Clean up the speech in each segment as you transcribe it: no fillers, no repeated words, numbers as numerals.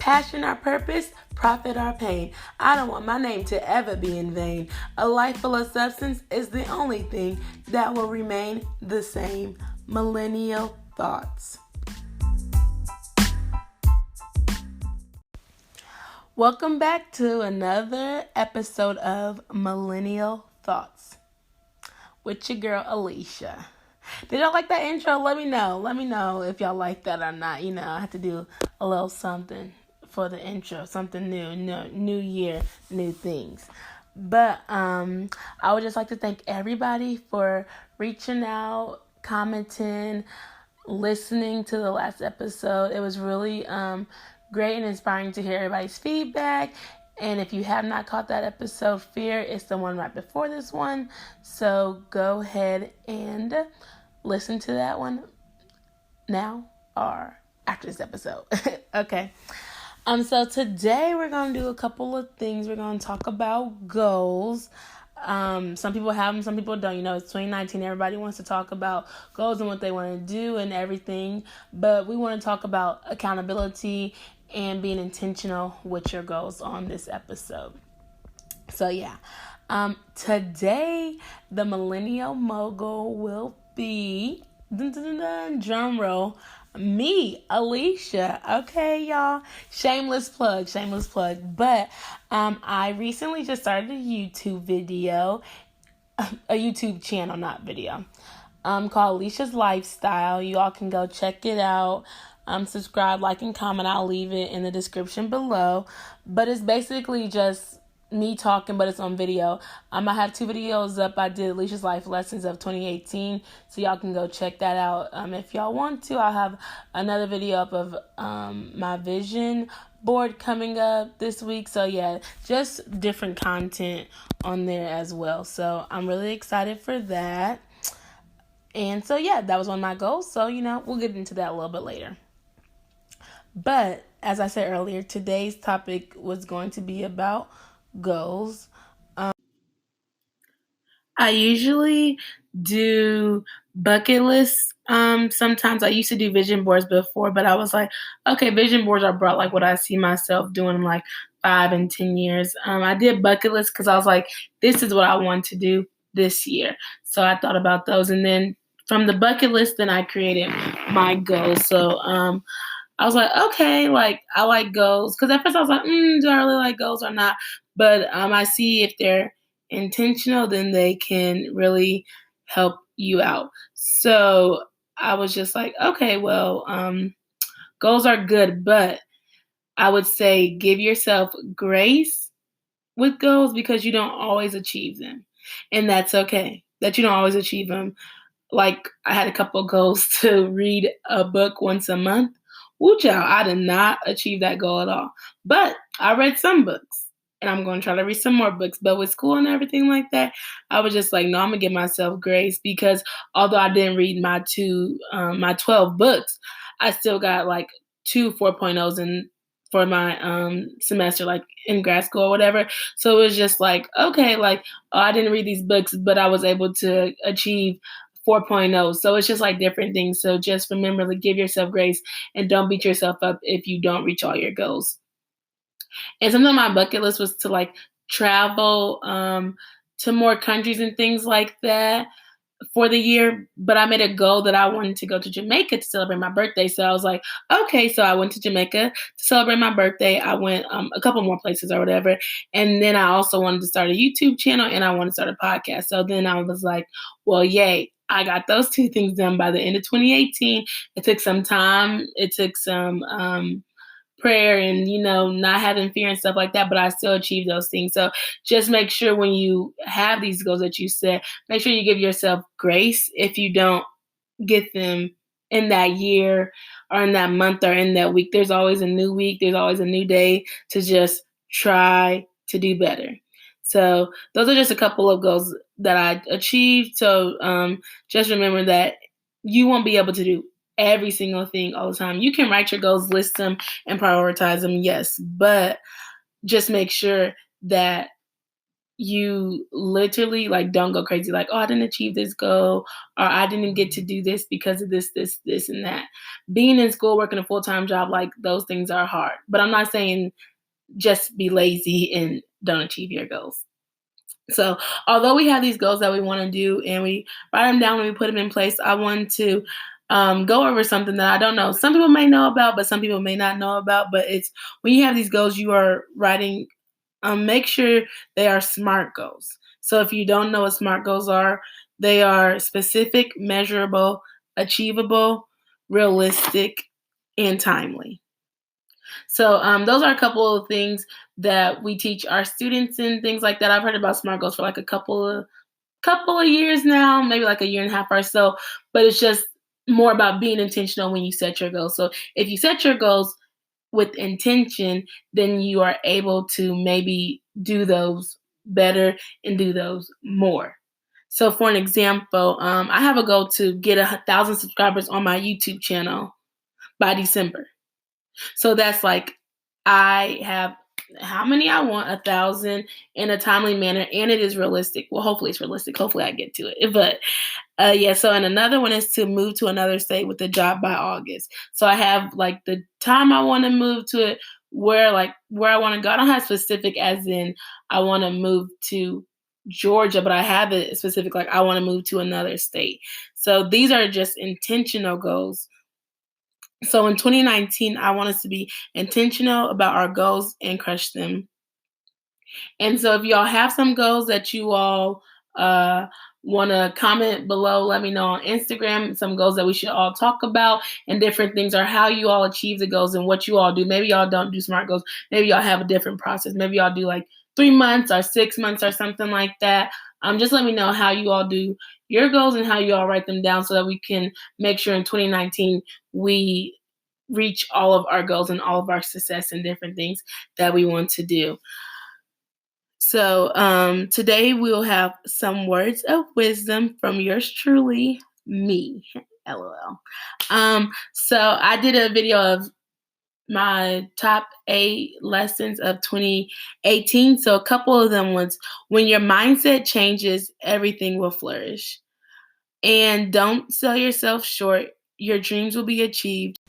Passion our purpose, profit our pain. I don't want my name to ever be in vain. A life full of substance is the only thing that will remain the same. Millennial Thoughts. Welcome back to another episode of Millennial Thoughts with your girl Alicia. Did y'all like that intro? Let me know. Let me know if y'all like that or not. You know, I have to do a little something for the intro, something new, new year, new things. But I would just like to thank everybody for reaching out, commenting, listening to the last episode. It was really great and inspiring to hear everybody's feedback. And if you have not caught that episode, Fear is the one right before this one. So go ahead and listen to that one now or after this episode. Okay. So today we're going to do a couple of things. We're going to talk about goals. Some people have them, some people don't. You know, it's 2019. Everybody wants to talk about goals and what they want to do and everything. But we want to talk about accountability and being intentional with your goals on this episode. So yeah, today the Millennial Mogul will be, drum roll, me, Alicia. Okay, y'all. Shameless plug. But I recently just started a YouTube video, a YouTube channel, not video, called Alicia's Lifestyle. You all can go check it out. Subscribe, like, and comment. I'll leave it in the description below. But it's basically just me talking, but it's on video. I have 2 videos up. I did Alicia's Life Lessons of 2018, so y'all can go check that out. If y'all want to, I'll have another video up of my vision board coming up this week. So yeah, just different content on there as well. So I'm really excited for that. And so yeah, that was one of my goals. So, you know, we'll get into that a little bit later. But as I said earlier, today's topic was going to be about goals. I usually do bucket lists. Sometimes I used to do vision boards before, but I was like, okay, vision boards are brought like what I see myself doing in like 5 and 10 years. I did bucket lists because I was like, this is what I want to do this year. So I thought about those, and then from the bucket list, then I created my goals. So I was like, okay, like I like goals. Because at first I was like, do I really like goals or not? But I see if they're intentional, then they can really help you out. So I was just like, okay, well, goals are good, but I would say give yourself grace with goals because you don't always achieve them. And that's okay that you don't always achieve them. Like I had a couple of goals to read a book once a month. Woo child, I did not achieve that goal at all. But I read some books and I'm going to try to read some more books. But with school and everything like that, I was just like, no, I'm going to give myself grace because although I didn't read my 12 books, I still got like 2 4.0s in for my semester, like in grad school or whatever. So it was just like, okay, like I didn't read these books, but I was able to achieve 4.0. So it's just like different things. So just remember to give yourself grace and don't beat yourself up if you don't reach all your goals. And something on my bucket list was to like travel to more countries and things like that for the year. But I made a goal that I wanted to go to Jamaica to celebrate my birthday. So I was like, okay, so I went to Jamaica to celebrate my birthday. I went a couple more places or whatever. And then I also wanted to start a YouTube channel and I wanted to start a podcast. So then I was like, well, yay. I got those 2 things done by the end of 2018. It took some time. It took some prayer and, you know, not having fear and stuff like that, but I still achieved those things. So just make sure when you have these goals that you set, make sure you give yourself grace if you don't get them in that year or in that month or in that week. There's always a new week. There's always a new day to just try to do better. So those are just a couple of goals that I achieved. So just remember that you won't be able to do every single thing all the time. You can write your goals, list them, and prioritize them, yes. But just make sure that you literally like don't go crazy like, oh, I didn't achieve this goal, or I didn't get to do this because of this and that. Being in school, working a full-time job, like those things are hard, but I'm not saying just be lazy and don't achieve your goals. So, although we have these goals that we want to do and we write them down and we put them in place, I want to go over something that I don't know. Some people may know about, but some people may not know about. But it's when you have these goals, you are writing, make sure they are SMART goals. So, if you don't know what SMART goals are, they are specific, measurable, achievable, realistic, and timely. So those are a couple of things that we teach our students and things like that. I've heard about SMART goals for like a couple of years now, maybe like a year and a half or so. But it's just more about being intentional when you set your goals. So if you set your goals with intention, then you are able to maybe do those better and do those more. So for an example, I have a goal to get 1,000 subscribers on my YouTube channel by December. So that's like I have how many I want, 1,000 in a timely manner, and it is realistic. Well, hopefully it's realistic. Hopefully I get to it. But yeah. So and another one is to move to another state with a job by August. So I have like the time I want to move to it, where I want to go. I don't have specific as in I want to move to Georgia, but I have it specific like I want to move to another state. So these are just intentional goals. So in 2019, I want us to be intentional about our goals and crush them. And so if y'all have some goals that you all want to comment below, let me know on Instagram some goals that we should all talk about and different things, or how you all achieve the goals and what you all do. Maybe y'all don't do SMART goals. Maybe y'all have a different process. Maybe y'all do like 3 months or 6 months or something like that. Just let me know how you all do your goals and how you all write them down so that we can make sure in 2019 we reach all of our goals and all of our success and different things that we want to do. So today we'll have some words of wisdom from yours truly, me. LOL. So I did a video of my top 8 lessons of 2018. So a couple of them was when your mindset changes, everything will flourish. And don't sell yourself short. Your dreams will be achieved.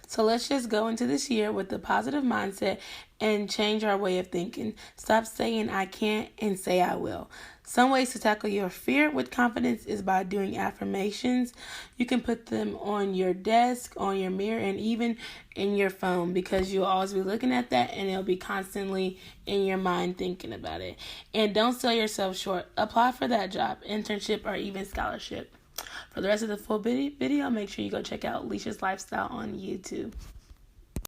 So let's just go into this year with a positive mindset and change our way of thinking. Stop saying I can't and say I will. Some ways to tackle your fear with confidence is by doing affirmations. You can put them on your desk, on your mirror, and even in your phone, because you'll always be looking at that and it'll be constantly in your mind thinking about it. And don't sell yourself short. Apply for that job, internship, or even scholarship. For the rest of the full video, make sure you go check out Leisha's Lifestyle on YouTube.